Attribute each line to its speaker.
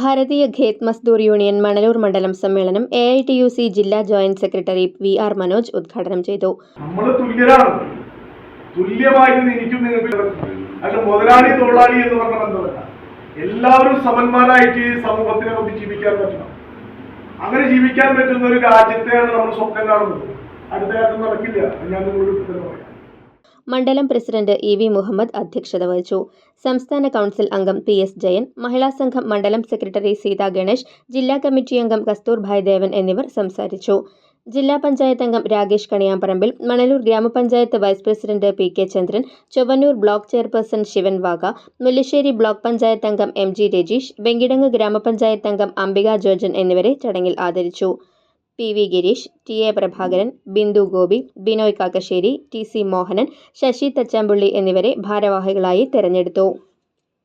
Speaker 1: ഭാരതീയ ഖേത് മസ്ദൂർ union Manalur മണ്ഡലം സമ്മേളനം AITUC ജില്ലാ ജോയിന്റ് സെക്രട്ടറി VR മനോജ് ഉദ്ഘാടനം ചെയ്തു.
Speaker 2: നമ്മൾ തുല്യരാണ്, തുല്യമായിട്ട് എനിക്കും നിങ്ങൾക്ക് അല്ല മുതലാളി തൊഴിലാളി എന്ന് പറഞ്ഞ ബന്ധമല്ല. എല്ലാവരും സമന്മാരായിട്ട് സമൂഹത്തിനെ നോക്കി ജീവിക്കാൻ പറ്റണം. അങ്ങനെ ജീവിക്കാൻ പറ്റുന്ന ഒരു രാജ്യത്തെയാണ് നമ്മൾ സ്വപ്നം കാണുന്നത്. അടുത്ത കാലത്ത് നടക്കില്ല. ഞാൻ നിങ്ങളോട് പറയാം.
Speaker 1: മണ്ഡലം പ്രസിഡന്റ് EV മുഹമ്മദ് അധ്യക്ഷത വഹിച്ചു. സംസ്ഥാന കൗൺസിൽ അംഗം PS ജയൻ, മഹിളാ സംഘം മണ്ഡലം സെക്രട്ടറി സീതാ ഗണേഷ്, ജില്ലാ കമ്മിറ്റി അംഗം കസ്തൂർഭായ് ദേവൻ എന്നിവർ സംസാരിച്ചു. ജില്ലാ പഞ്ചായത്ത് അംഗം രാകേഷ് കണിയാമ്പറമ്പിൽ, മണലൂർ ഗ്രാമപഞ്ചായത്ത് vice president PK Chandran, Chowannur block chairperson Sivan വാഗ, മുല്ലശ്ശേരി ബ്ലോക്ക് പഞ്ചായത്ത് അംഗം MG രജീഷ്, വെങ്കിടങ്ങ് ഗ്രാമപഞ്ചായത്ത് അംഗം അംബിക ജോർജൻ എന്നിവരെ ചടങ്ങിൽ ആദരിച്ചു. PV Girish, TA Prabhakaran, Bindu Gopi, Binoy Kakkassery, TC Mohanan, Sasi തച്ചാമ്പുള്ളി എന്നിവരെ ഭാരവാഹികളായി തെരഞ്ഞെടുത്തു.